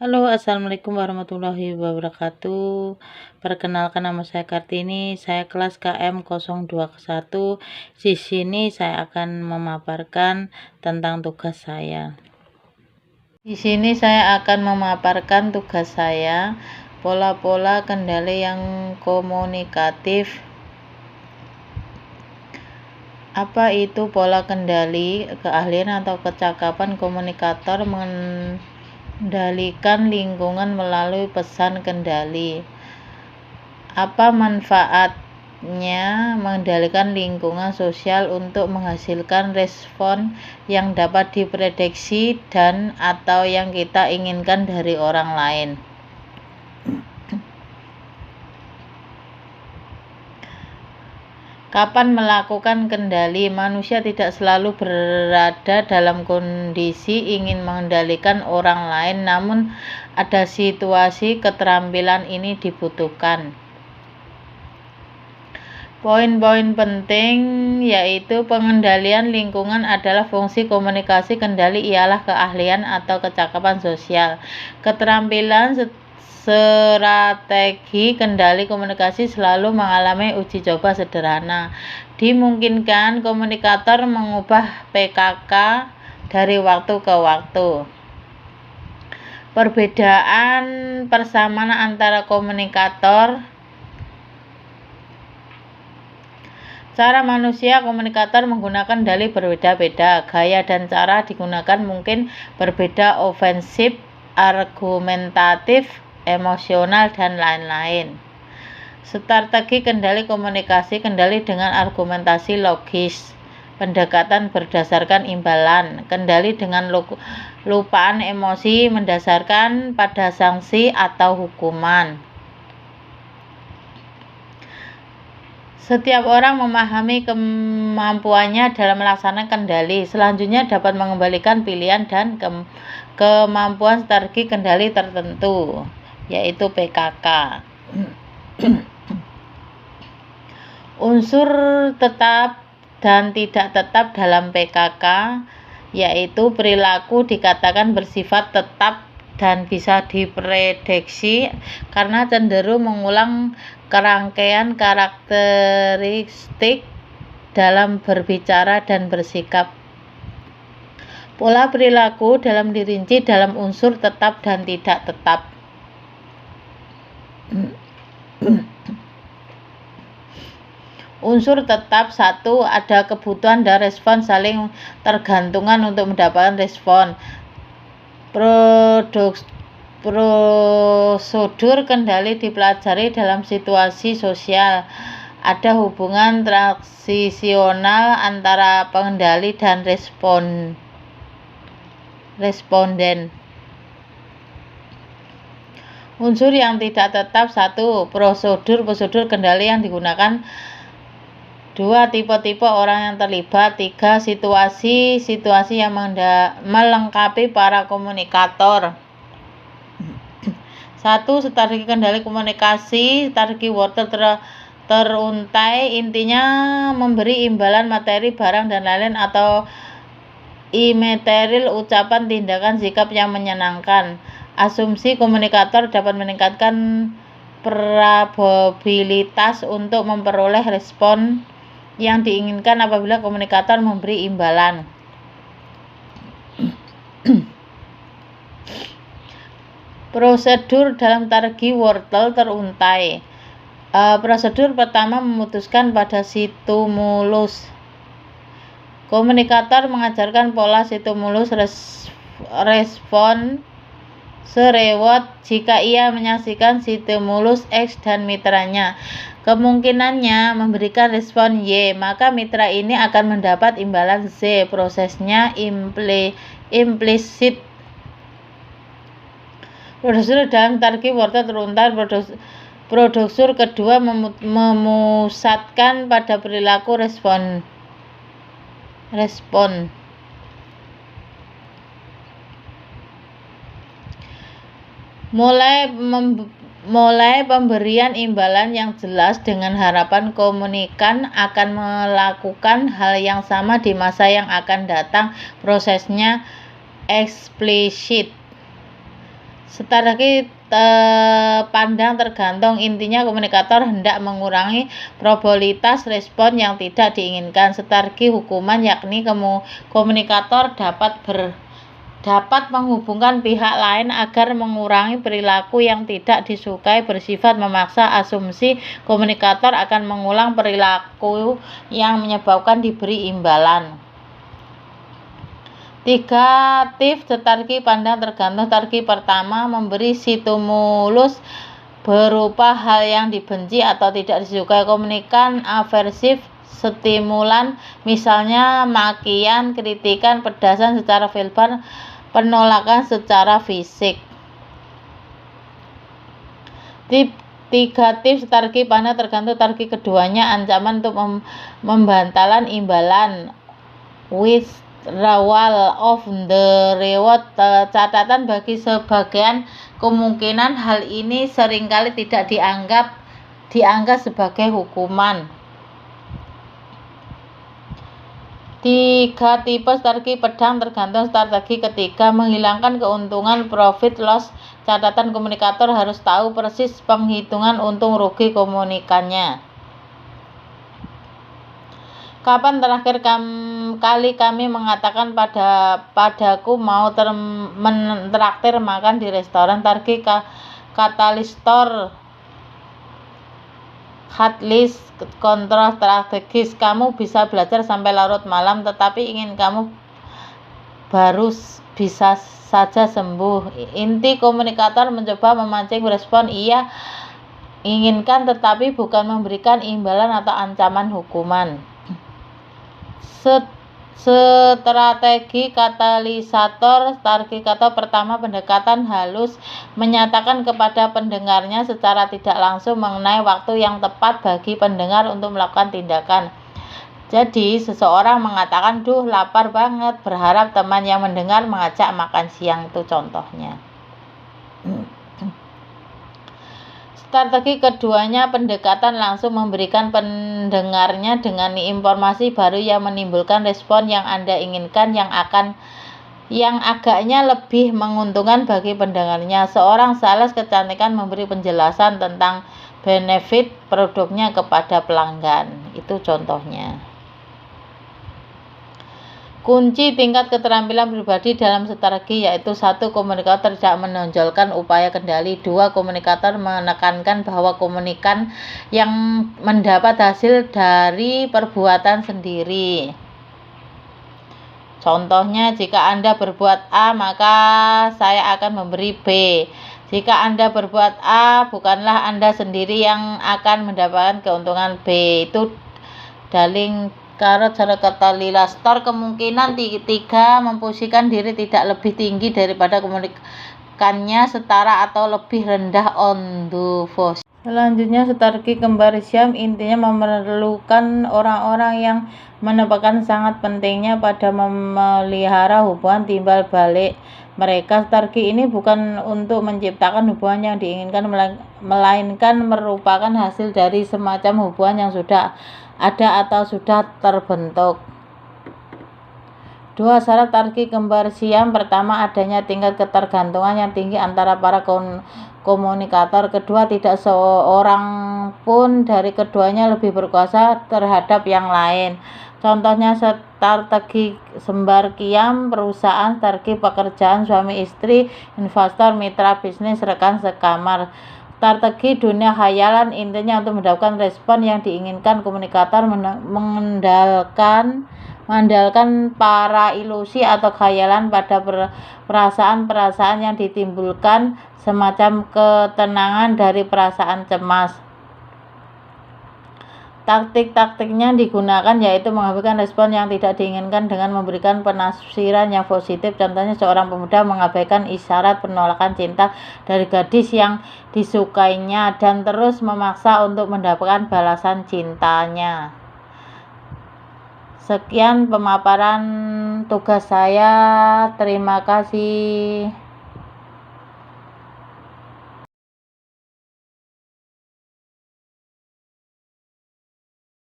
Halo, assalamualaikum warahmatullahi wabarakatuh. Perkenalkan, nama saya Kartini. Saya kelas KM 021. Di sini saya akan memaparkan tentang tugas saya. Di sini saya akan memaparkan tugas saya, pola-pola kendali yang komunikatif. Apa itu pola kendali? Keahlian atau kecakapan komunikator mengendalikan lingkungan melalui pesan kendali. Apa manfaatnya mengendalikan lingkungan sosial untuk menghasilkan respon yang dapat diprediksi dan atau yang kita inginkan dari orang lain? Kapan melakukan kendali? Manusia tidak selalu berada dalam kondisi ingin mengendalikan orang lain, namun ada situasi keterampilan ini dibutuhkan. Poin-poin penting yaitu pengendalian lingkungan adalah fungsi komunikasi. Kendali ialah keahlian atau kecakapan sosial. Keterampilan strategi kendali komunikasi selalu mengalami uji coba sederhana. Dimungkinkan komunikator mengubah PKK dari waktu ke waktu. Perbedaan persamaan antara komunikator. Cara manusia komunikator menggunakan dalih berbeda-beda. Gaya dan cara digunakan mungkin berbeda, ofensif, argumentatif, emosional, dan lain-lain. Strategi kendali komunikasi: kendali dengan argumentasi logis, pendekatan berdasarkan imbalan, kendali dengan lupaan emosi mendasarkan pada sanksi atau hukuman. Setiap orang memahami kemampuannya dalam melaksanakan kendali. Selanjutnya dapat mengembalikan pilihan dan kemampuan strategi kendali tertentu, yaitu PKK. Unsur tetap dan tidak tetap dalam PKK, yaitu perilaku dikatakan bersifat tetap dan bisa diprediksi karena cenderung mengulang kerangkaian karakteristik dalam berbicara dan bersikap. Pola perilaku dalam dirinci dalam unsur tetap dan tidak tetap. Unsur tetap: 1. Ada kebutuhan dan respon saling tergantungan untuk mendapatkan respon. Prosedur kendali dipelajari dalam situasi sosial. Ada hubungan transisional antara pengendali dan responden. Unsur yang tidak tetap: 1. Prosedur kendali yang digunakan. 2. Tipe-tipe orang yang terlibat. 3. Situasi yang melengkapi para komunikator. 1. Strategi kendali komunikasi. Strategi wortel teruntai, intinya memberi imbalan materi, barang, dan lain-lain atau imaterial, ucapan, tindakan, sikap yang menyenangkan. Asumsi komunikator dapat meningkatkan probabilitas untuk memperoleh respon yang diinginkan apabila komunikator memberi imbalan. Prosedur dalam strategi wortel teruntai. Prosedur pertama, memutuskan pada stimulus. Komunikator mengajarkan pola stimulus respon serewot jika ia menyaksikan stimulus X dan mitranya. Kemungkinannya memberikan respon Y, maka mitra ini akan mendapat imbalan Z. Prosesnya implisit. Prosedur dalam strategi wortel teruntai. Prosedur kedua, memusatkan pada perilaku respon. Mulai pemberian imbalan yang jelas dengan harapan komunikan akan melakukan hal yang sama di masa yang akan datang. Prosesnya eksplisit. Strategi pandang tergantung, intinya komunikator hendak mengurangi probabilitas respon yang tidak diinginkan. Strategi hukuman yakni komunikator dapat menghubungkan pihak lain agar mengurangi perilaku yang tidak disukai, bersifat memaksa. Asumsi komunikator akan mengulang perilaku yang menyebabkan diberi imbalan. 3 tips strategi pandang tergantung. Strategi pertama, memberi stimulus berupa hal yang dibenci atau tidak disukai. Komunikan aversif, stimulan, misalnya makian, kritikan, pedasan secara verbal, penolakan secara fisik. 3 tips strategi pandang tergantung. Strategi keduanya, ancaman untuk membantalan imbalan, withdrawal of the reward. Catatan, bagi sebagian kemungkinan hal ini seringkali tidak dianggap sebagai hukuman. 3 tipe strategi pandang tergantung. Strategi ketiga, menghilangkan keuntungan, profit loss. Catatan, komunikator harus tahu persis penghitungan untung rugi komunikannya. Kapan terakhir kali kami mengatakan padaku mau mentraktir makan di restoran? Strategi catalyst kontrol strategis. Kamu bisa belajar sampai larut malam, tetapi ingin kamu baru bisa saja sembuh. Inti komunikator mencoba memancing respon ia inginkan, tetapi bukan memberikan imbalan atau ancaman hukuman. Strategi katalisator. Strategi pertama, pendekatan halus, menyatakan kepada pendengarnya secara tidak langsung mengenai waktu yang tepat bagi pendengar untuk melakukan tindakan. Jadi seseorang mengatakan, "Duh, lapar banget," berharap teman yang mendengar mengajak makan siang, itu contohnya. Strategi keduanya, pendekatan langsung, memberikan pendengarnya dengan informasi baru yang menimbulkan respon yang Anda inginkan, yang agaknya lebih menguntungkan bagi pendengarnya. Seorang sales kecantikan memberi penjelasan tentang benefit produknya kepada pelanggan, itu contohnya. Kunci tingkat keterampilan pribadi dalam strategi yaitu 1. Komunikator tidak menonjolkan upaya kendali. 2. Komunikator menekankan bahwa komunikan yang mendapat hasil dari perbuatan sendiri. Contohnya, jika Anda berbuat A, maka saya akan memberi B. Jika Anda berbuat A, bukanlah Anda sendiri yang akan mendapatkan keuntungan B. Itu daling cara katalisator. Kemungkinan 3, memposisikan diri tidak lebih tinggi daripada komunikannya, setara atau lebih rendah on the force. Selanjutnya, strategi kembar Siam, intinya memerlukan orang-orang yang menekankan sangat pentingnya pada memelihara hubungan timbal balik mereka. Strategi ini bukan untuk menciptakan hubungan yang diinginkan, melainkan merupakan hasil dari semacam hubungan yang sudah ada atau sudah terbentuk. 2 syarat strategi kembar Siam. Pertama, adanya tingkat ketergantungan yang tinggi antara para komunikator. Kedua, tidak seorang pun dari keduanya lebih berkuasa terhadap yang lain. Contohnya, strategi kembar Siam, perusahaan, strategi pekerjaan, suami istri, investor, mitra bisnis, rekan sekamar. Strategi dunia khayalan, intinya untuk mendapatkan respon yang diinginkan. Komunikator mengandalkan para ilusi atau khayalan pada perasaan-perasaan yang ditimbulkan, semacam ketenangan dari perasaan cemas. Taktik-taktiknya digunakan yaitu mengabaikan respon yang tidak diinginkan dengan memberikan penafsiran yang positif. Contohnya, seorang pemuda mengabaikan isyarat penolakan cinta dari gadis yang disukainya dan terus memaksa untuk mendapatkan balasan cintanya. Sekian pemaparan tugas saya. Terima kasih.